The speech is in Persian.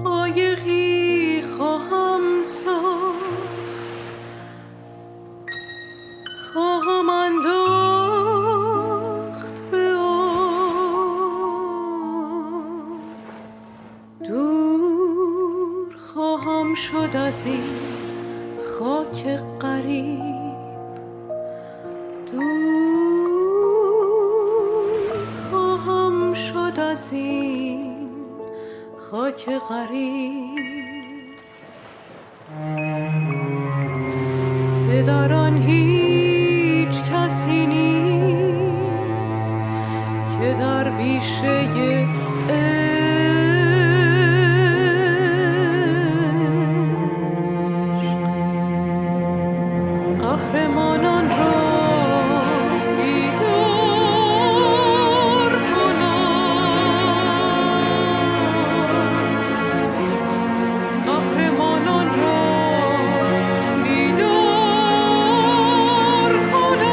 قایقی خواهم ساخت، خواهم انداخت به آب، دور خواهم شد از این خاک غریب، دور خواهم شد از این خاک غریب. پدران هیچ کسی نیست که در بیشه قهرمانان را بیدار کنند، قهرمانان را بیدار کنند.